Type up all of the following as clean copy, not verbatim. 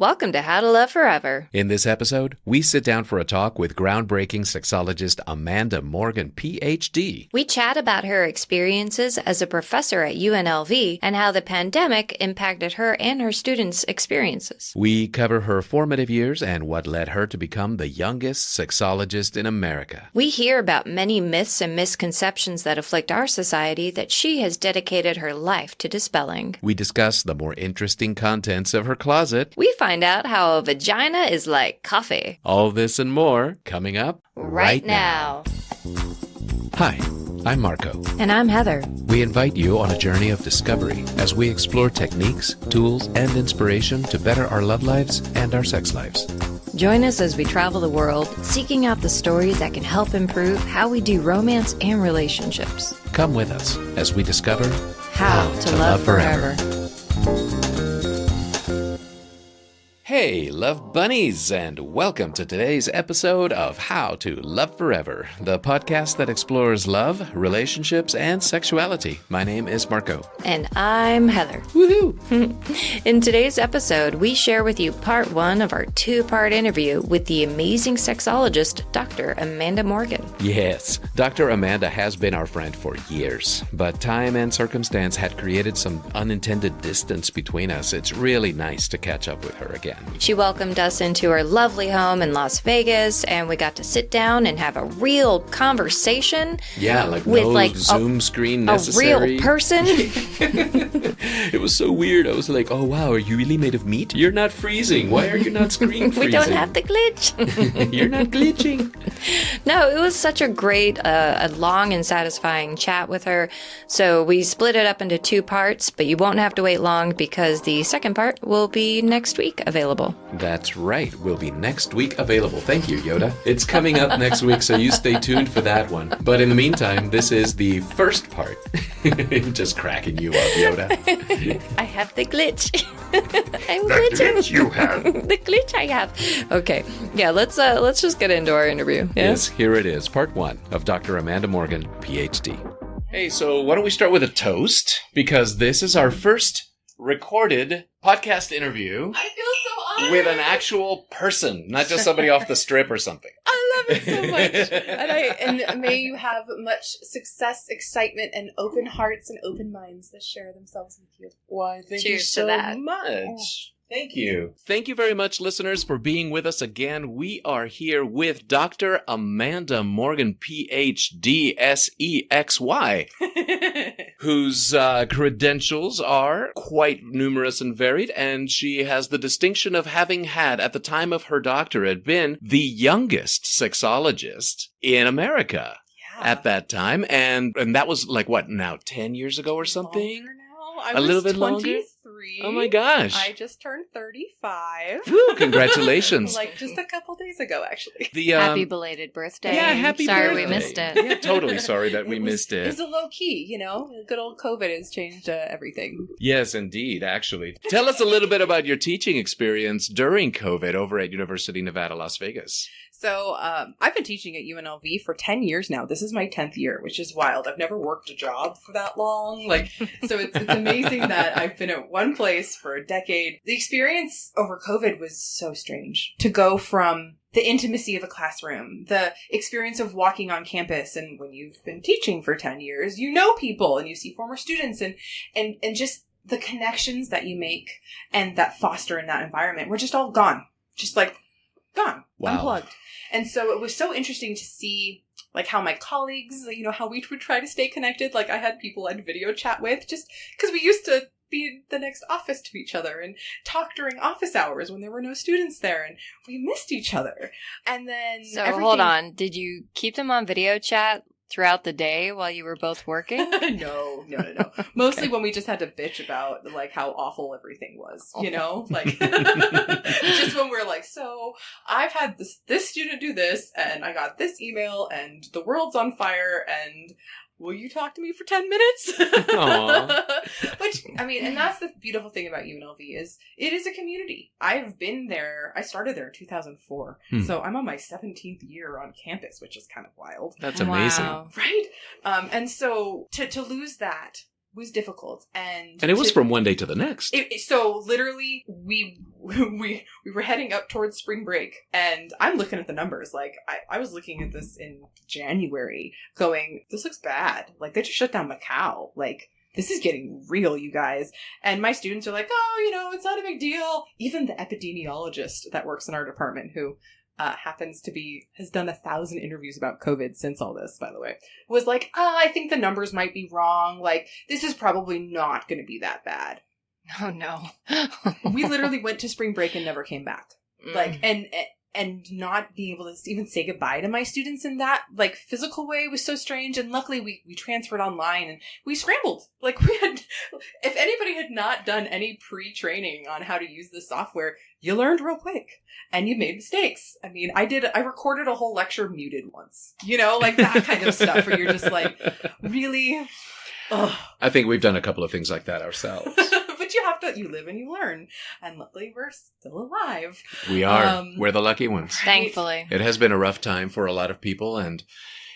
Welcome to How to Love Forever. In this episode, we sit down for a talk with groundbreaking sexologist Amanda Morgan, Ph.D. We chat about her experiences as a professor at UNLV and how the pandemic impacted her and her students' experiences. We cover her formative years and what led her to become the youngest sexologist in America. We hear about many myths and misconceptions that afflict our society that she has dedicated her life to dispelling. We discuss the more interesting contents of her closet. We find out how a vagina is like coffee. All this and more coming up right now. Hi, I'm Marco. And I'm Heather. We invite you on a journey of discovery as we explore techniques, tools, and inspiration to better our love lives and our sex lives. Join us as we travel the world, seeking out the stories that can help improve how we do romance and relationships. Come with us as we discover How to Love Forever. Hey, love bunnies, and welcome to today's episode of How to Love Forever, the podcast that explores love, relationships, and sexuality. My name is Marco. And I'm Heather. Woohoo! In today's episode, we share with you part one of our two-part interview with the amazing sexologist, Dr. Amanda Morgan. Yes, Dr. Amanda has been our friend for years, but time and circumstance had created some unintended distance between us. It's really nice to catch up with her again. She welcomed us into her lovely home in Las Vegas, and we got to sit down and have a real conversation. Yeah, like with no like Zoom screen necessary. A real person. It was so weird. I was like, oh wow, are you really made of meat? You're not freezing. Why are you not screen freezing? We don't have the glitch. You're not glitching. No, it was such a great, a long and satisfying chat with her. So we split it up into two parts, but you won't have to wait long because the second part will be next week available. That's right. Will be next week available. Thank you, Yoda. It's coming up next week, so you stay tuned for that one. But in the meantime, this is the first part. Just cracking you up, Yoda. I have the glitch. I'm the glitching. glitch you have. The glitch I have. Okay. Yeah, let's just get into our interview. Yeah? Yes, here it is. Part one of Dr. Amanda Morgan, PhD. Hey, so why don't we start with a toast? Because this is our first recorded podcast interview. I feel so honored. With an actual person, not just somebody off the strip or something. I love it so much. And may you have much success, excitement, and open hearts and open minds that share themselves with you. Why, thank Cheers you to so that. much. Thank you. Thank you very much, listeners, for being with us again. We are here with Dr. Amanda Morgan, PhD, SEXY, whose credentials are quite numerous and varied, and she has the distinction of having had, at the time of her doctorate, been the youngest sexologist in America at that time. And that was like, what, now 10 years ago or something? I a little bit 23. longer? Oh my gosh. I just turned 35. Woo, congratulations. Like just a couple days ago, actually. Happy belated birthday. Yeah, happy Sorry birthday. we missed it. Yeah, totally sorry that we missed it. It's a low key, you know? Good old COVID has changed everything. Yes, indeed, actually. Tell us a little bit about your teaching experience during COVID over at University of Nevada, Las Vegas. So I've been teaching at UNLV for 10 years now. This is my 10th year, which is wild. I've never worked a job for that long. So it's amazing that I've been at one place for a decade. The experience over COVID was so strange. To go from the intimacy of a classroom, the experience of walking on campus, and when you've been teaching for 10 years, you know people and you see former students and just the connections that you make and that foster in that environment were just all gone. Just like gone. Wow. Unplugged. And so it was so interesting to see like how my colleagues, you know, how we would try to stay connected. Like I had people I'd video chat with just because we used to be the next office to each other and talk during office hours when there were no students there, and we missed each other. And then Hold on. Did you keep them on video chat throughout the day while you were both working? No. Mostly when we just had to bitch about like how awful everything was, you know? Like just when we're like, so I've had this student do this and I got this email and the world's on fire and will you talk to me for 10 minutes? Which, I mean, and that's the beautiful thing about UNLV is it is a community. I've been there. I started there in 2004. So I'm on my 17th year on campus, which is kind of wild. That's amazing. Wow. Right? And so to lose that was difficult. And it was from one day to the next. So literally we were heading up towards spring break, and I'm looking at the numbers. Like I was looking at this in January going, this looks bad. Like they just shut down Macau. Like this is getting real, you guys. And my students are like, oh, it's not a big deal. Even the epidemiologist that works in our department, who has done 1,000 interviews about COVID since all this, by the way, was like, I think the numbers might be wrong. Like, this is probably not going to be that bad. Oh, no. We literally went to spring break and never came back. Like, and not being able to even say goodbye to my students in that, like, physical way was so strange. And luckily we transferred online and we scrambled. Like, if anybody had not done any pre-training on how to use the software, you learned real quick and you made mistakes. I mean, I recorded a whole lecture muted once, like that kind of stuff where you're just like, really? Ugh. I think we've done a couple of things like that ourselves. But you live and you learn. And luckily we're still alive. We are. We're the lucky ones. Thankfully. It has been a rough time for a lot of people. And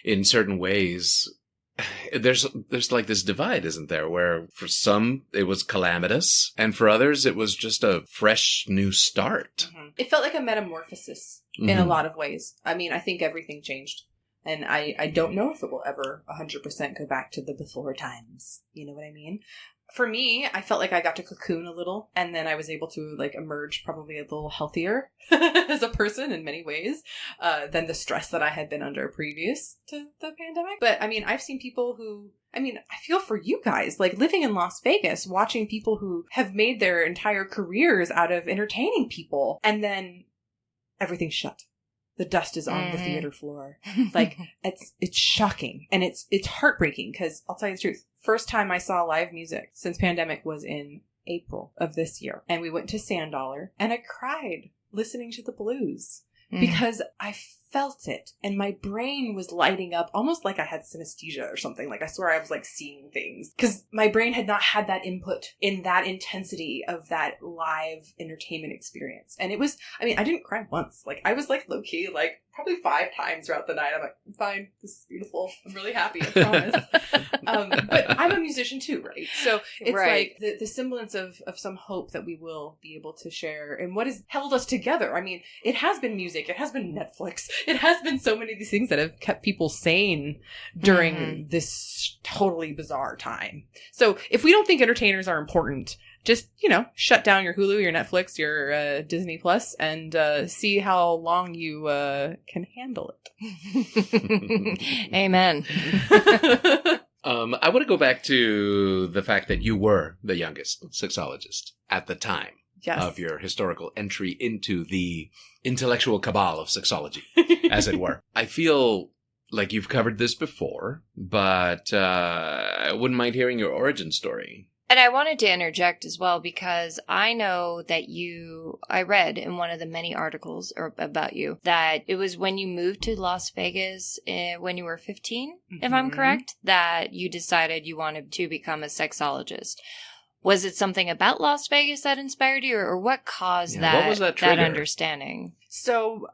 in certain ways, there's like this divide, isn't there? Where for some it was calamitous. And for others, it was just a fresh new start. Mm-hmm. It felt like a metamorphosis in a lot of ways. I mean, I think everything changed. And I don't know if it will ever 100% go back to the before times. You know what I mean? For me, I felt like I got to cocoon a little, and then I was able to like emerge probably a little healthier as a person in many ways than the stress that I had been under previous to the pandemic. But I mean, I've seen people I feel for you guys, like living in Las Vegas, watching people who have made their entire careers out of entertaining people, and then everything's shut. The dust is on the theater floor. Like, it's shocking. And it's heartbreaking because I'll tell you the truth. First time I saw live music since pandemic was in April of this year. And we went to Sand Dollar and I cried listening to the blues because I felt it and my brain was lighting up almost like I had synesthesia or something. Like I swear I was like seeing things because my brain had not had that input in that intensity of that live entertainment experience. And it was, I didn't cry once. Like I was like low key, like probably 5 times throughout the night. I'm like, I'm fine. This is beautiful. I'm really happy. I promise. But I'm a musician too, right? So it's like the semblance of some hope that we will be able to share and what has held us together. I mean, it has been music. It has been Netflix. It has been so many of these things that have kept people sane during this totally bizarre time. So if we don't think entertainers are important, just, shut down your Hulu, your Netflix, your Disney Plus, and see how long you can handle it. Amen. I want to go back to the fact that you were the youngest sexologist at the time of your historical entry into the intellectual cabal of sexology, as it were. I feel like you've covered this before, but I wouldn't mind hearing your origin story. And I wanted to interject as well because I know that I read in one of the many articles about you that it was when you moved to Las Vegas when you were 15, if I'm correct, that you decided you wanted to become a sexologist. Was it something about Las Vegas that inspired you or what caused what was that trigger? That understanding? So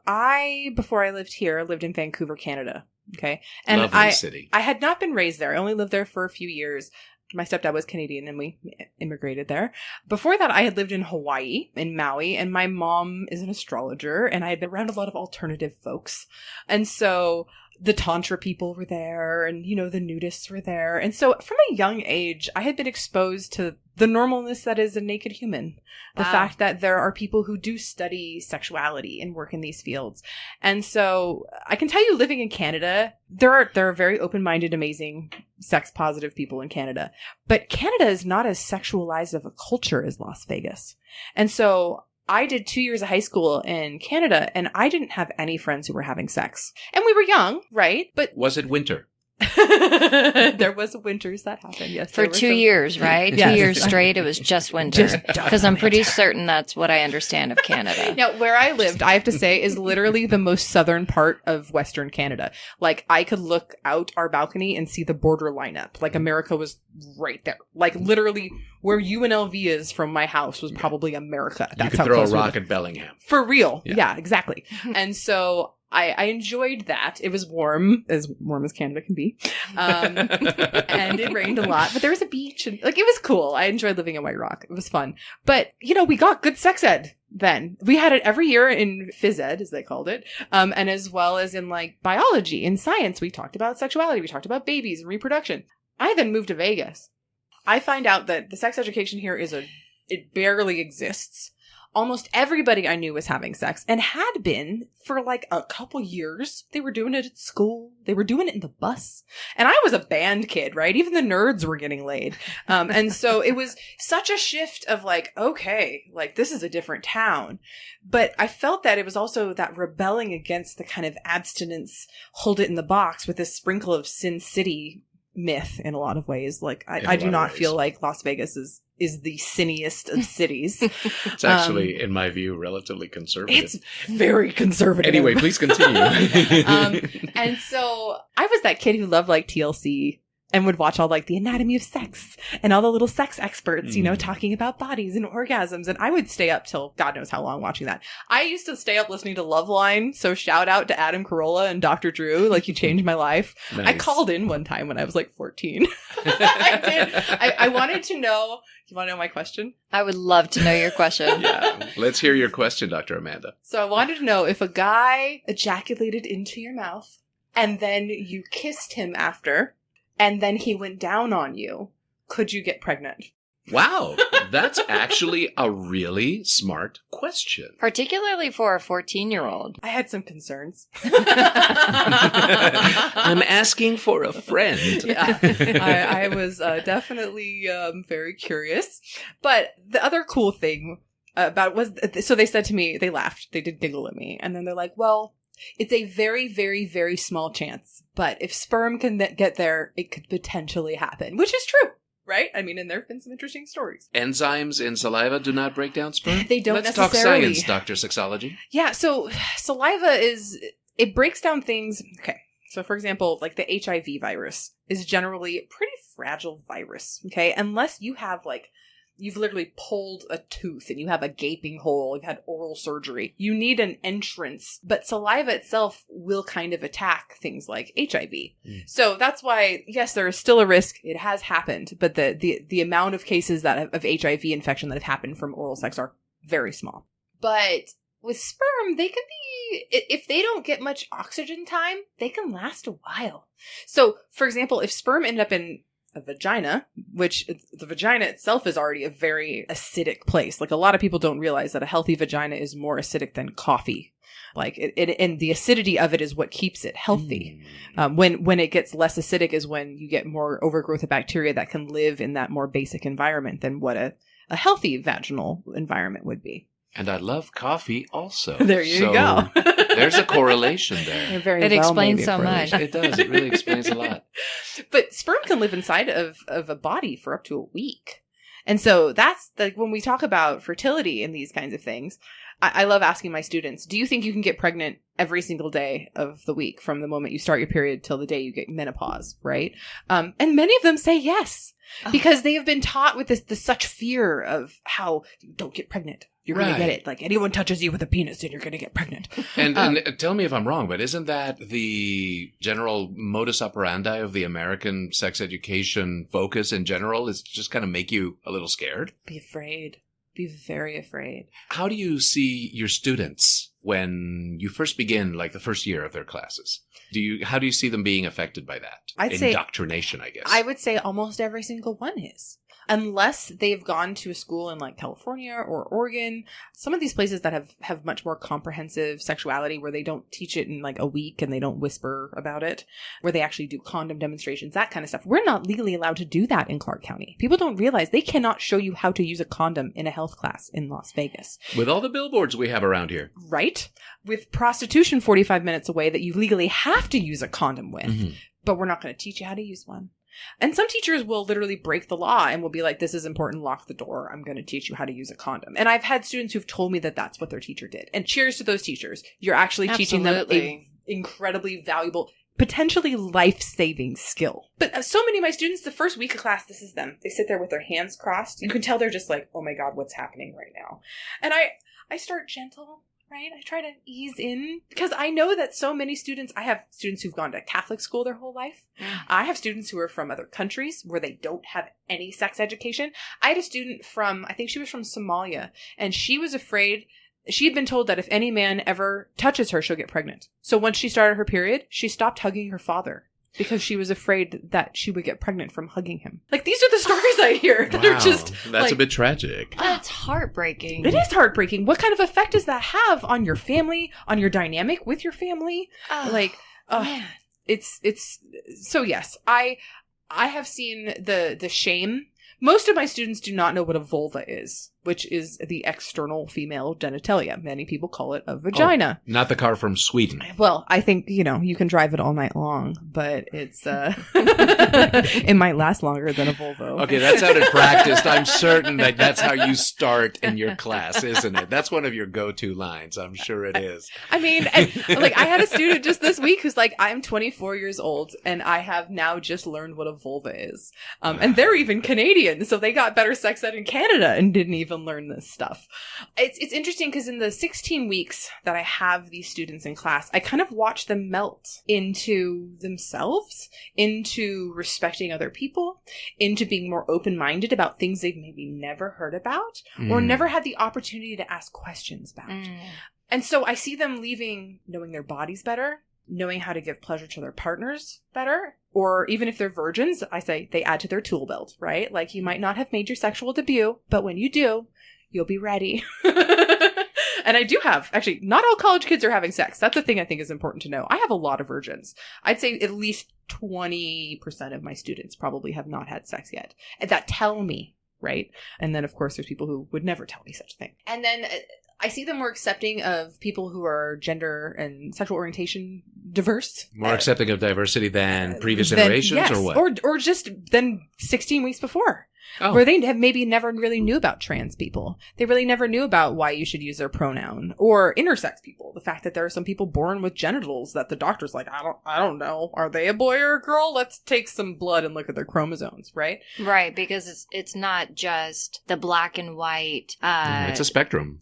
before I lived here, lived in Vancouver, Canada. Okay. And Lovely city. I had not been raised there. I only lived there for a few years. My stepdad was Canadian and we immigrated there. Before that, I had lived in Hawaii, in Maui, and my mom is an astrologer, and I had been around a lot of alternative folks. And so the Tantra people were there, and, the nudists were there. And so from a young age, I had been exposed to the normalness that is a naked human. The fact that there are people who do study sexuality and work in these fields. And so I can tell you, living in Canada, there are very open-minded, amazing, sex-positive people in Canada. But Canada is not as sexualized of a culture as Las Vegas. And so I did 2 years of high school in Canada, and I didn't have any friends who were having sex. And we were young, right? But was it winter? There was winters that happened, yes. For 2 years, right? Yes. 2 years straight, it was just winter. Because I'm pretty certain that's what I understand of Canada. Now, where I lived, I have to say, is literally the most southern part of Western Canada. Like, I could look out our balcony and see the border line up. Like, America was right there. Like, literally, where UNLV is from my house was probably America. That's you could throw a rock at Bellingham. For real. Yeah, exactly. And so I enjoyed that. It was warm as Canada can be. And it rained a lot, but there was a beach and like, it was cool. I enjoyed living in White Rock. It was fun. But, you know, we got good sex ed then. We had it every year in phys ed, as they called it. And as well as in like biology and science. We talked about sexuality. We talked about babies and reproduction. I then moved to Vegas. I find out that the sex education here it barely exists. Almost everybody I knew was having sex and had been for like a couple years. They were doing it at school. They were doing it in the bus. And I was a band kid, right? Even the nerds were getting laid. And so it was such a shift of like, okay, like this is a different town. But I felt that it was also that rebelling against the kind of abstinence, hold it in the box with this sprinkle of Sin City myth in a lot of ways. Like I do not feel like Las Vegas is the sinniest of cities. It's actually, in my view, relatively conservative. It's very conservative. Anyway, please continue. And so I was that kid who loved like TLC and would watch all like the anatomy of sex and all the little sex experts, you know, talking about bodies and orgasms. And I would stay up till God knows how long watching that. I used to stay up listening to Loveline. So shout out to Adam Carolla and Dr. Drew. Like, you changed my life. Nice. I called in one time when I was like 14. I did. I wanted to know. You want to know my question? I would love to know your question. Yeah. Let's hear your question, Dr. Amanda. So I wanted to know if a guy ejaculated into your mouth and then you kissed him after, and then he went down on you, could you get pregnant? Wow, that's actually a really smart question. Particularly for a 14-year-old. I had some concerns. I'm asking for a friend. Yeah, I was definitely very curious. But the other cool thing about it was, so they said to me, they laughed, they did giggle at me, and then they're like, well, it's a very, very, very small chance. But if sperm can get there, it could potentially happen, which is true, right? I mean, and there have been some interesting stories. Enzymes in saliva do not break down sperm? They don't Let's necessarily. Let's talk science, Dr. Sexology. Yeah, so saliva it breaks down things. Okay, so for example, like the HIV virus is generally a pretty fragile virus, okay? Unless you have like, you've literally pulled a tooth and you have a gaping hole, you've had oral surgery. You need an entrance, but saliva itself will kind of attack things like HIV. So that's why, yes, there is still a risk. It has happened, but the amount of cases that of HIV infection that have happened from oral sex are very small. But with sperm, they can be, if they don't get much oxygen time, they can last a while. So, for example, if sperm ended up in a vagina, which the vagina itself is already a very acidic place. Like, a lot of people don't realize that a healthy vagina is more acidic than coffee. Like, and the acidity of it is what keeps it healthy. When it gets less acidic is when you get more overgrowth of bacteria that can live in that more basic environment than what a healthy vaginal environment would be. And I love coffee also. There you go. There's a correlation there. It explains so much. It does. It really explains a lot. But sperm can live inside of a body for up to a week. And so that's like when we talk about fertility and these kinds of things, I love asking my students, do you think you can get pregnant every single day of the week from the moment you start your period till the day you get menopause, right? And many of them say yes, because they have been taught with this such fear of how you don't get pregnant. You're going to get it. Like, anyone touches you with a penis and you're going to get pregnant. And tell me if I'm wrong, but isn't that the general modus operandi of the American sex education focus in general, is just kind of make you a little scared? Be afraid. Be very afraid. How do you see your students when you first begin, like the first year of their classes? How do you see them being affected by that? I'd say indoctrination, I guess. I would say almost every single one is. Unless they've gone to a school in like California or Oregon, some of these places that have much more comprehensive sexuality, where they don't teach it in like a week and they don't whisper about it, where they actually do condom demonstrations, that kind of stuff. We're not legally allowed to do that in Clark County. People don't realize they cannot show you how to use a condom in a health class in Las Vegas. With all the billboards we have around here. Right? With prostitution 45 minutes away that you legally have to use a condom with, but we're not going to teach you how to use one. And some teachers will literally break the law and will be like, this is important, lock the door. I'm going to teach you how to use a condom. And I've had students who've told me that that's what their teacher did. And cheers to those teachers. You're actually teaching them a incredibly valuable, potentially life-saving skill. But so many of my students, the first week of class, this is them. They sit there with their hands crossed. You can tell they're just like, oh my God, what's happening right now? And I start gentle. right? I try to ease in because I know that so many students, I have students who've gone to Catholic school their whole life. I have students who are from other countries where they don't have any sex education. I had a student from, I think she was from Somalia, and she was afraid. She had been told that if any man ever touches her, she'll get pregnant. So once she started her period, she stopped hugging her father because she was afraid that she would get pregnant from hugging him. Like, these are the stories I hear that are just that's a bit tragic. That's heartbreaking. It is heartbreaking. What kind of effect does that have on your family, on your dynamic with your family? Man. It's so yes, I have seen the shame. Most of my students do not know what a vulva is, which is the external female genitalia. Many people call it a vagina. Oh, not the car from Sweden. Well, I think, you can drive it all night long, but it's, it might last longer than a Volvo. Okay, that sounded practiced. I'm certain that that's how you start in your class, isn't it? That's one of your go-to lines. I'm sure it is. I mean, I had a student just this week who's like, I'm 24 years old and I have now just learned what a vulva is. And they're even Canadian, so they got better sex ed in Canada and didn't even learn this stuff. It's interesting because in the 16 weeks that I have these students in class, I kind of watch them melt into themselves, into respecting other people, into being more open-minded about things they've maybe never heard about or never had the opportunity to ask questions about. And so I see them leaving knowing their bodies better, knowing how to give pleasure to their partners better. Or even if they're virgins, I say they add to their tool belt, right? Like, you might not have made your sexual debut, but when you do, you'll be ready. And I do have, actually, not all college kids are having sex. That's a thing I think is important to know. I have a lot of virgins. I'd say at least 20% of my students probably have not had sex yet. And that tell me, right? And then, of course, there's people who would never tell me such a thing. And then I see them more accepting of people who are gender and sexual orientation diverse. More accepting of diversity than previous generations, yes, or what? Or just than 16 weeks before. Where they have maybe never really knew about trans people. They really never knew about why you should use their pronoun. Or intersex people. The fact that there are some people born with genitals that the doctor's like, I don't know. Are they a boy or a girl? Let's take some blood and look at their chromosomes, right? Right, because it's not just the black and white it's a spectrum.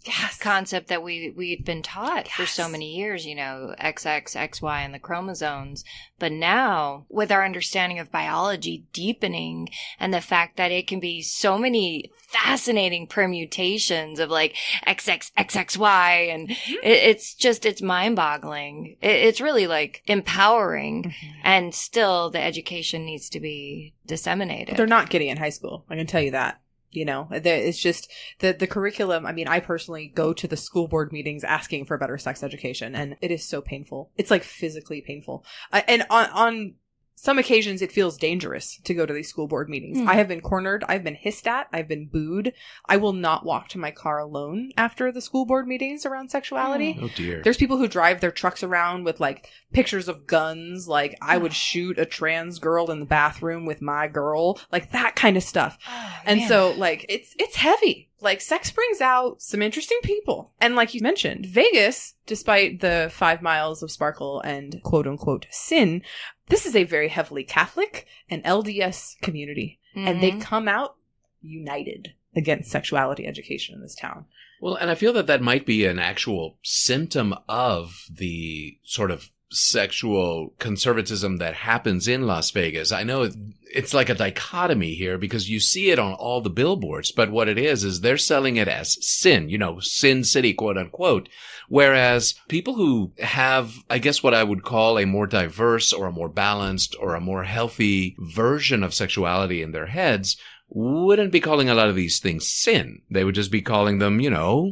concept that we've been taught for so many years, XX, XY, and the chromosomes. But now, with our understanding of biology deepening and the fact that it can be so many fascinating permutations of like XX, XXY, and it's mind-boggling. It's really like empowering, and still the education needs to be disseminated. They're not getting it in high school. I can tell you that. It's just the curriculum. I mean, I personally go to the school board meetings asking for better sex education, and it is so painful. It's like physically painful. And on some occasions, it feels dangerous to go to these school board meetings. I have been cornered. I've been hissed at. I've been booed. I will not walk to my car alone after the school board meetings around sexuality. Oh, dear. There's people who drive their trucks around with, like, pictures of guns. Like, I would shoot a trans girl in the bathroom with my girl. Like, that kind of stuff. And so, like, it's heavy. Like, sex brings out some interesting people. And like you mentioned, Vegas, despite the 5 miles of sparkle and quote-unquote sin, this is a very heavily Catholic and LDS community. And they come out united against sexuality education in this town. Well, and I feel that might be an actual symptom of the sort of sexual conservatism that happens in Las Vegas. I know it's like a dichotomy here because you see it on all the billboards, but what it is they're selling it as sin, Sin City, quote unquote. Whereas people who have, I guess what I would call a more diverse or a more balanced or a more healthy version of sexuality in their heads wouldn't be calling a lot of these things sin. They would just be calling them,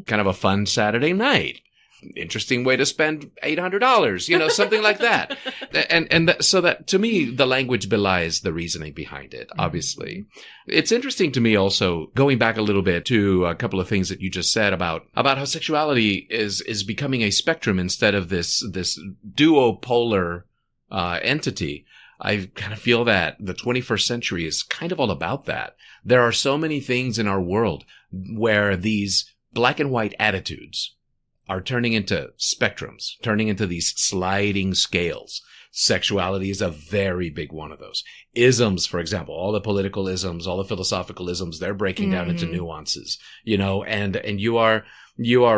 kind of a fun Saturday night. Interesting way to spend $800, something like that. So that, to me, the language belies the reasoning behind it, obviously. It's interesting to me also, going back a little bit to a couple of things that you just said about how sexuality is becoming a spectrum instead of this duopolar entity. I kind of feel that the 21st century is kind of all about that. There are so many things in our world where these black and white attitudes are turning into spectrums, turning into these sliding scales. Sexuality is a very big one of those. Isms, for example, all the political isms, all the philosophical isms, they're breaking down into nuances, and you are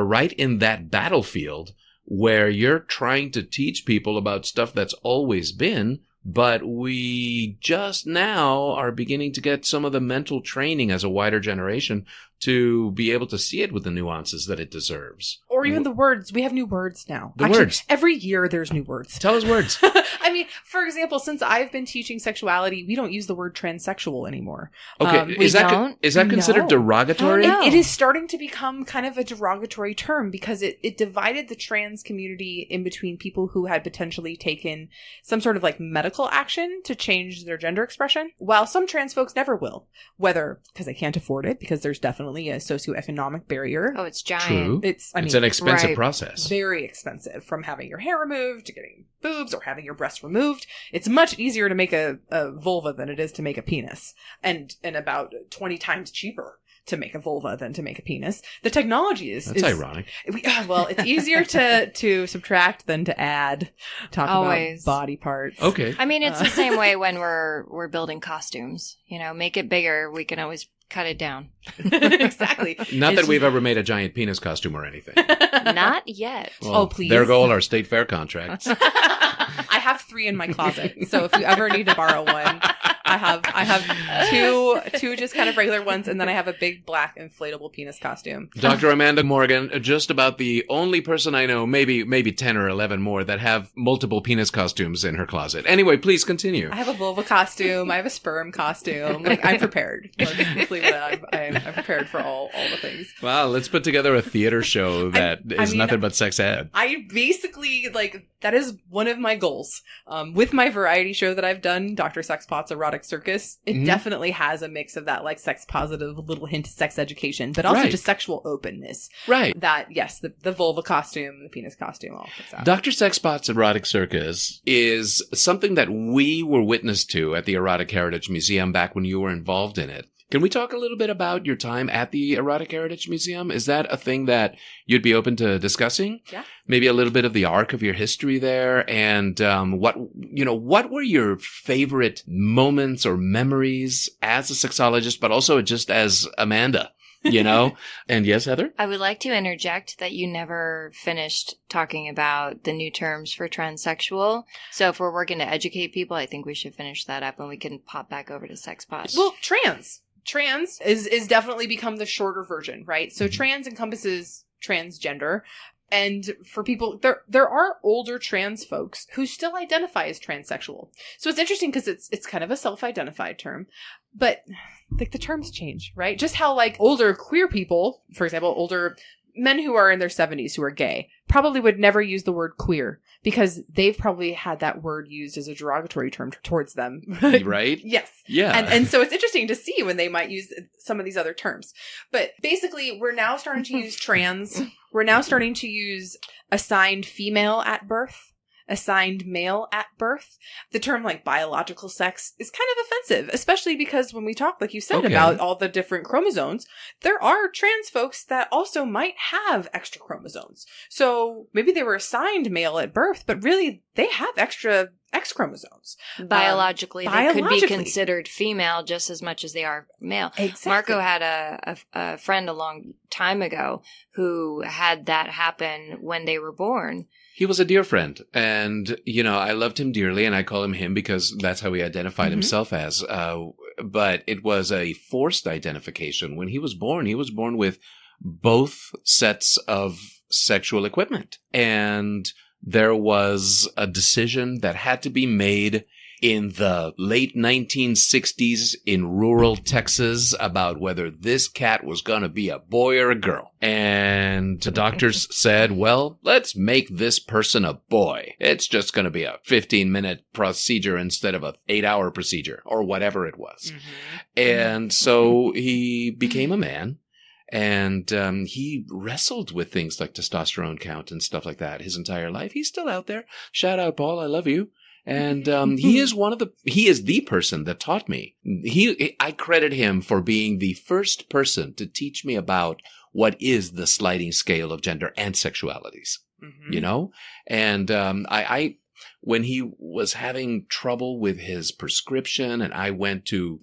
right in that battlefield where you're trying to teach people about stuff that's always been, but we just now are beginning to get some of the mental training as a wider generation to be able to see it with the nuances that it deserves. Or even the words. We have new words now. Words. Every year there's new words. Tell us words. I mean, for example, since I've been teaching sexuality, we don't use the word transsexual anymore. Okay, is that considered No. derogatory? Oh, no. It is starting to become kind of a derogatory term because it divided the trans community in between people who had potentially taken some sort of like medical action to change their gender expression, while some trans folks never will, whether because they can't afford it, because there's definitely a socioeconomic barrier. Oh, it's giant. True. It's an expensive right. process. Very expensive, from having your hair removed to getting boobs or having your breasts removed. It's much easier to make a vulva than it is to make a penis, and about 20 times cheaper to make a vulva than to make a penis. The technology is ironic. Well, it's easier to subtract than to add. Talk Always. about body parts. Okay. I mean, it's the same way when we're building costumes. Make it bigger. We can always cut it down. Exactly. Not It's that we've ever made a giant penis costume or anything. Not yet. Well, Oh, please. There go all our state fair contracts. I have 3 in my closet, so if you ever need to borrow one, I have two just kind of regular ones, and then I have a big black inflatable penis costume. Dr. Amanda Morgan, just about the only person I know, maybe 10 or 11 more, that have multiple penis costumes in her closet. Anyway, please continue. I have a vulva costume. I have a sperm costume. Like, I'm prepared. Let's leave it at I'm prepared for all the things. Wow, let's put together a theater show that is nothing but sex ed. I basically, that is one of my goals. With my variety show that I've done, Dr. Sexpot's Erotic Circus, it definitely has a mix of that, sex positive, little hint of sex education, but also just sexual openness. Right. That, yes, the vulva costume, the penis costume, all fits out. Dr. Sexpot's Erotic Circus is something that we were witness to at the Erotic Heritage Museum back when you were involved in it. Can we talk a little bit about your time at the Erotic Heritage Museum? Is that a thing that you'd be open to discussing? Yeah. Maybe a little bit of the arc of your history there, and what were your favorite moments or memories as a sexologist, but also just as Amanda? And yes, Heather? I would like to interject that you never finished talking about the new terms for transsexual. So if we're working to educate people, I think we should finish that up and we can pop back over to Sexpot. Well, trans is definitely become the shorter version, right? So trans encompasses transgender. And for people, there are older trans folks who still identify as transsexual. So it's interesting because it's kind of a self-identified term, but the terms change, right? Just how older queer people, for example, older men who are in their 70s who are gay, probably would never use the word queer because they've probably had that word used as a derogatory term towards them. Right? Yes. Yeah. And so it's interesting to see when they might use some of these other terms. But basically, we're now starting to use trans. We're now starting to use assigned female at birth, assigned male at birth. The term biological sex is kind of offensive, especially because when we talk, like you said, about all the different chromosomes, there are trans folks that also might have extra chromosomes. So maybe they were assigned male at birth, but really they have extra X chromosomes. Biologically, they could be considered female just as much as they are male. Exactly. Marco had a friend a long time ago who had that happen when they were born. He was a dear friend, and, I loved him dearly, and I call him him because that's how he identified himself as. But it was a forced identification. When he was born with both sets of sexual equipment. And there was a decision that had to be made in the late 1960s in rural Texas about whether this cat was going to be a boy or a girl. And the doctors said, well, let's make this person a boy. It's just going to be a 15-minute procedure instead of an 8-hour procedure or whatever it was. And so he became a man. And he wrestled with things like testosterone count and stuff like that his entire life. He's still out there. Shout out, Paul. I love you. And he is the person that taught me. I credit him for being the first person to teach me about what is the sliding scale of gender and sexualities, you know? And when he was having trouble with his prescription, and I went to,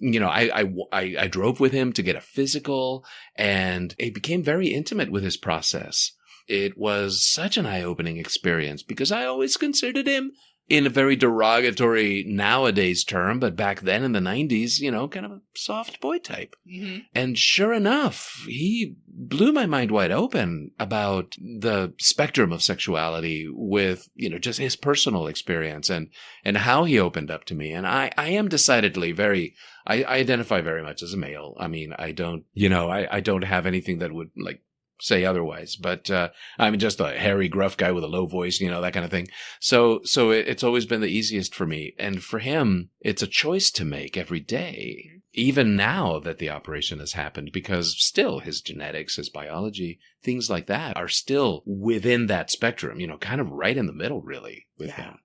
I drove with him to get a physical, and he became very intimate with his process. It was such an eye-opening experience because I always considered him, in a very derogatory nowadays term, but back then in the 90s, kind of a soft boy type. Mm-hmm. And sure enough, he blew my mind wide open about the spectrum of sexuality with, just his personal experience and how he opened up to me. And I am decidedly I identify very much as a male. I mean, I don't have anything that would say otherwise, but I'm just a hairy, gruff guy with a low voice, that kind of thing. So it's always been the easiest for me. And for him, it's a choice to make every day, even now that the operation has happened, because still his genetics, his biology, things like that are still within that spectrum, kind of right in the middle, really, with him.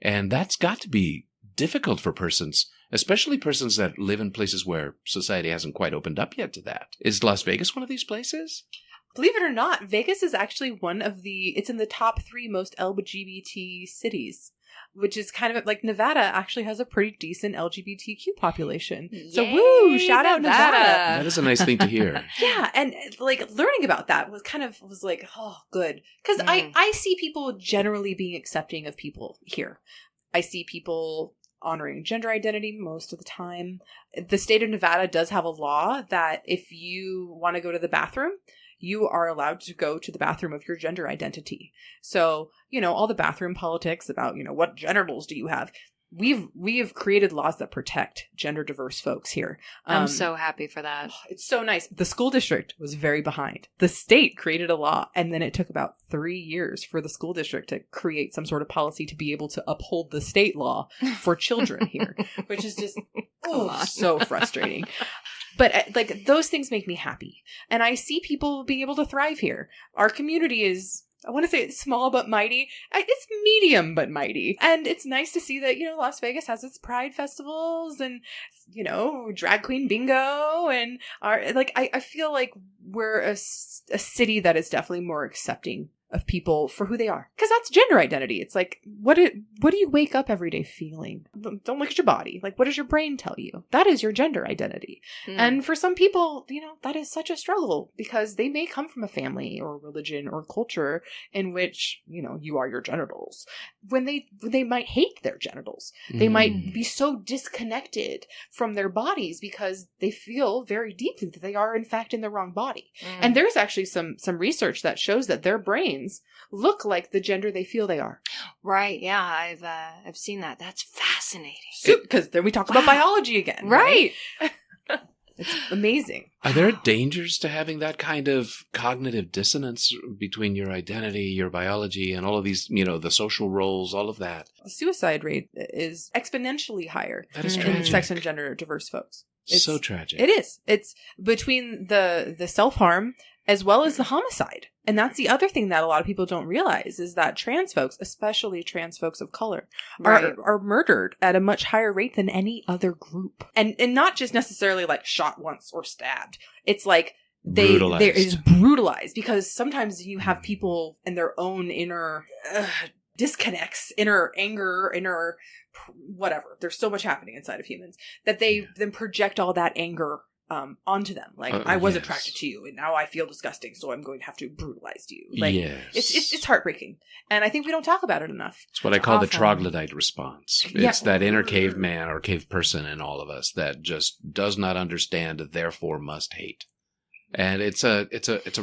And that's got to be difficult for persons, especially persons that live in places where society hasn't quite opened up yet to that. Is Las Vegas one of these places? Believe it or not, Vegas is actually it's in the top 3 most LGBT cities, which is kind of like Nevada actually has a pretty decent LGBTQ population. Yay, so woo, shout out Nevada. That is a nice thing to hear. Yeah. And learning about that was like, oh, good. Because I see people generally being accepting of people here. I see people honoring gender identity most of the time. The state of Nevada does have a law that if you want to go to the bathroom, you are allowed to go to the bathroom of your gender identity. So, all the bathroom politics about, what genitals do you have? We have created laws that protect gender diverse folks here. I'm so happy for that. It's so nice. The school district was very behind. The state created a law, and then it took about 3 years for the school district to create some sort of policy to be able to uphold the state law for children here, which is just so frustrating. But those things make me happy. And I see people being able to thrive here. Our community is, I want to say it's small but mighty. It's medium but mighty. And it's nice to see that, Las Vegas has its pride festivals and, drag queen bingo. And I feel like we're a city that is definitely more accepting of people for who they are. Because that's gender identity. It's like, what do you wake up every day feeling? Don't look at your body. What does your brain tell you? That is your gender identity. And for some people, that is such a struggle because they may come from a family or religion or culture in which, you are your genitals. When they might hate their genitals. They might be so disconnected from their bodies because they feel very deeply that they are in fact in the wrong body. And there's actually some research that shows that their brains look like the gender they feel they are. Right. Yeah. I've seen that. That's fascinating. Because then we talk about biology again. Right. It's amazing. Are there dangers to having that kind of cognitive dissonance between your identity, your biology, and all of these, the social roles, all of that? The suicide rate is exponentially higher that is tragic. In sex and gender diverse folks. It's so tragic. It is. It's between the self-harm as well as the homicide. And that's the other thing that a lot of people don't realize is that trans folks, especially trans folks of color, are murdered at a much higher rate than any other group. And not just necessarily shot once or stabbed. It's they're brutalized because sometimes you have people in their own inner disconnects, inner anger, inner whatever. There's so much happening inside of humans that they then project all that anger onto them. I was attracted to you and now I feel disgusting, so I'm going to have to brutalize you. It's heartbreaking. And I think we don't talk about it enough. It's what I call the troglodyte response. It's that inner caveman or cave person in all of us that just does not understand, therefore must hate. And it's a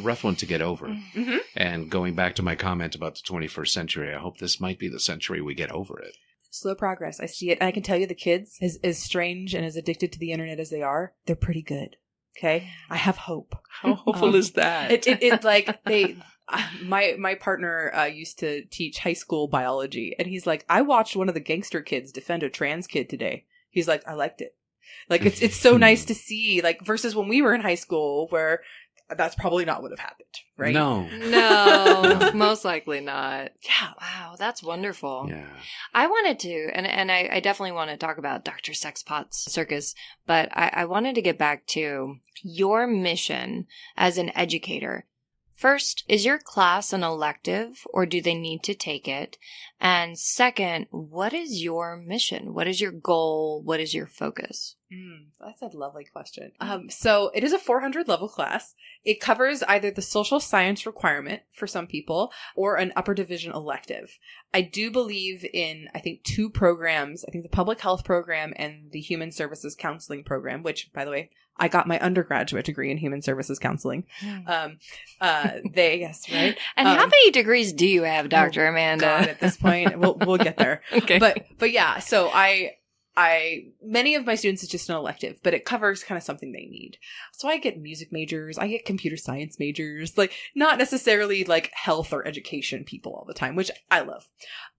rough one to get over. Mm-hmm. And going back to my comment about the 21st century, I hope this might be the century we get over it. Slow progress. I see it. And I can tell you the kids, as strange and as addicted to the internet as they are, they're pretty good. Okay? I have hope. How hopeful is that? My partner used to teach high school biology, and he's like, I watched one of the gangster kids defend a trans kid today. He's like, I liked it. It's so nice to see, versus when we were in high school where that's probably not what would have happened, right? No, most likely not. Yeah. Wow, that's wonderful. Yeah. I wanted to, and I definitely want to talk about Dr. Sexpot's Circus, but I wanted to get back to your mission as an educator. First, is your class an elective, or do they need to take it? And second, what is your mission? What is your goal? What is your focus? That's a lovely question. So it is a 400 level class. It covers either the social science requirement for some people or an upper division elective. I do believe in, I think, 2 programs. I think the public health program and the human services counseling program, which, by the way, I got my undergraduate degree in human services counseling. Yes, right. And how many degrees do you have, Dr. Amanda? God, at this point, we'll get there. Okay. But yeah, so many of my students, it's just an elective, but it covers kind of something they need. So I get music majors, I get computer science majors, like not necessarily like health or education people all the time, which I love.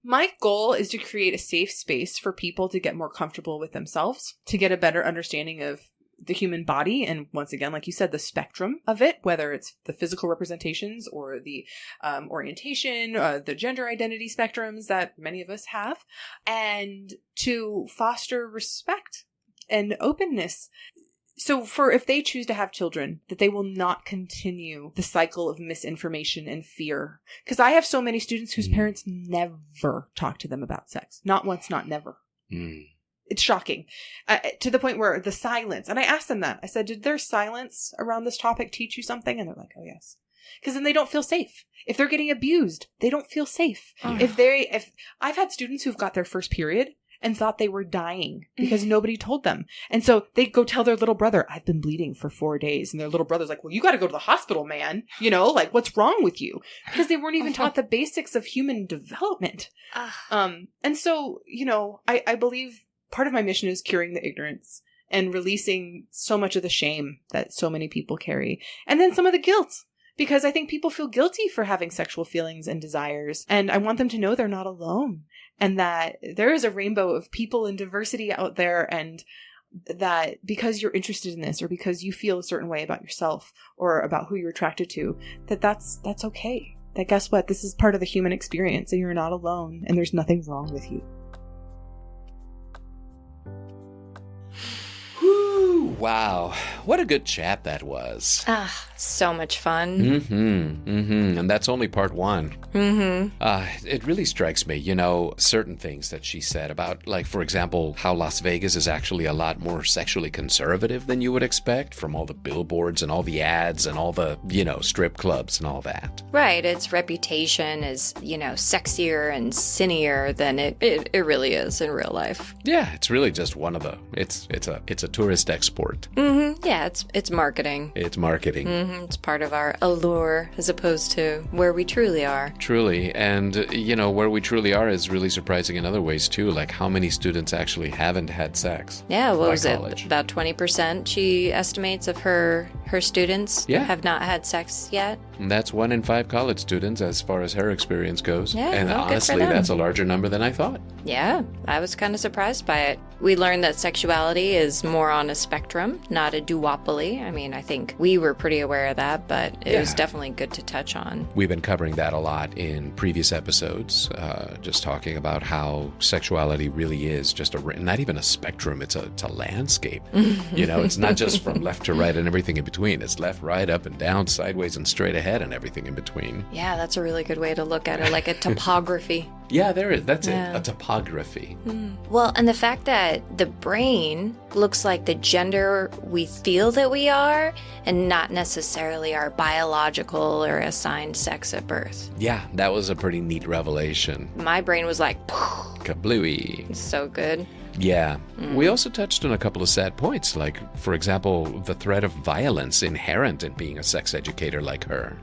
My goal is to create a safe space for people to get more comfortable with themselves, to get a better understanding of the human body. And once again, like you said, the spectrum of it, whether it's the physical representations or the orientation, the gender identity spectrums that many of us have, and to foster respect and openness. So if they choose to have children, that they will not continue the cycle of misinformation and fear. Because I have so many students whose parents never talk to them about sex. Not once, not never. It's shocking to the point where the silence, and I asked them that. I said, did their silence around this topic teach you something? And they're like, oh, yes. Because then they don't feel safe. If they're getting abused, they don't feel safe. If I've had students who've got their first period and thought they were dying because nobody told them. And so they go tell their little brother, I've been bleeding for 4 days. And their little brother's like, well, you got to go to the hospital, man. You know, like, what's wrong with you? Because they weren't even taught the basics of human development. And so, you know, I believe part of my mission is curing the ignorance and releasing so much of the shame that so many people carry. And then some of the guilt, because I think people feel guilty for having sexual feelings and desires. And I want them to know they're not alone and that there is a rainbow of people and diversity out there. And that because you're interested in this or because you feel a certain way about yourself or about who you're attracted to, that's okay. That guess what? This is part of the human experience and you're not alone and there's nothing wrong with you. Wow, what a good chat that was. So much fun. And that's only part 1. It really strikes me, you know, certain things that she said about, like, for example, how Las Vegas is actually a lot more sexually conservative than you would expect from all the billboards and all the ads and all the, you know, strip clubs and all that. Right. Its reputation is, you know, sexier and sinnier than it really is in real life. Yeah, it's really just one of the, it's a tourist export. Yeah, it's marketing. It's marketing. It's part of our allure as opposed to where we truly are. Truly. And, you know, where we truly are is really surprising in other ways, too. Like how many students actually haven't had sex. Yeah, what was it? About 20% she estimates of her students have not had sex yet. And that's 1 in 5 college students as far as her experience goes. Yeah, and honestly, that's a larger number than I thought. Yeah, I was kind of surprised by it. We learned that sexuality is more on a spectrum, not a duopoly. I mean, I think we were pretty aware of that, but it was definitely good to touch on. We've been covering that a lot in previous episodes, just talking about how sexuality really is just not even a spectrum, it's a landscape. You know, it's not just from left to right and everything in between. It's left, right, up and down, sideways and straight ahead and everything in between. Yeah, that's a really good way to look at it, like a topography. Yeah, there is. That's it. A topography. Well, and the fact that the brain looks like the gender we feel that we are and not necessarily our biological or assigned sex at birth. Yeah, that was a pretty neat revelation. My brain was like, kablooey. So good. Yeah. We also touched on a couple of sad points, like, for example, the threat of violence inherent in being a sex educator like her,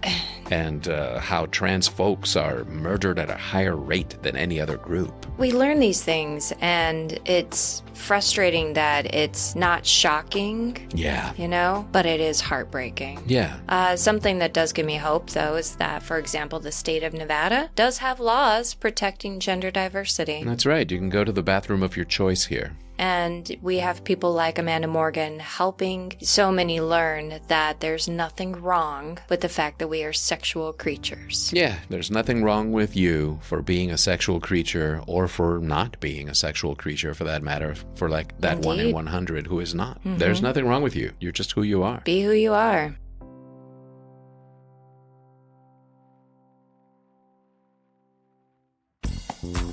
and how trans folks are murdered at a higher rate than any other group. We learn these things, and it's frustrating that it's not shocking. Yeah. You know, but it is heartbreaking. Yeah. Something that does give me hope, though, is that, for example, the state of Nevada does have laws protecting gender diversity. That's right. You can go to the bathroom of your choice here. And we have people like Amanda Morgan helping so many learn that there's nothing wrong with the fact that we are sexual creatures. Yeah, there's nothing wrong with you for being a sexual creature or for not being a sexual creature, for that matter, for like that Indeed. 1 in 100 who is not. There's nothing wrong with you. You're just who you are. Be who you are.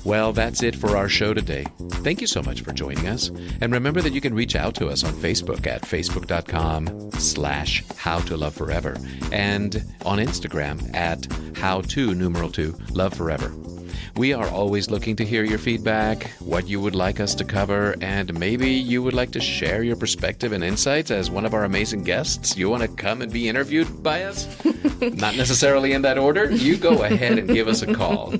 Well, that's it for our show today. Thank you so much for joining us. And remember that you can reach out to us on Facebook at facebook.com/howtoloveforever and on Instagram at how2 We are always looking to hear your feedback, what you would like us to cover, and maybe you would like to share your perspective and insights as one of our amazing guests. You want to come and be interviewed by us? Not necessarily in that order. You go ahead and give us a call.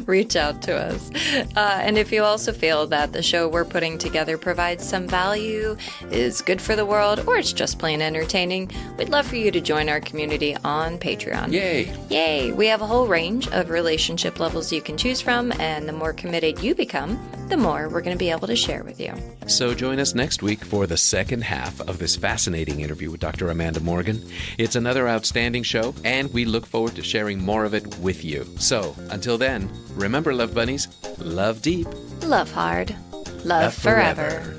Reach out to us. And if you also feel that the show we're putting together provides some value, is good for the world, or it's just plain entertaining, we'd love for you to join our community on Patreon. Yay! Yay! We have a whole range of relationship levels you can choose from, and the more committed you become, the more we're going to be able to share with you. So join us next week for the second half of this fascinating interview with Dr. Amanda Morgan. It's another outstanding show, and we look forward to sharing more of it with you. So, until then, remember, love bunnies, love deep, Love hard. Love forever.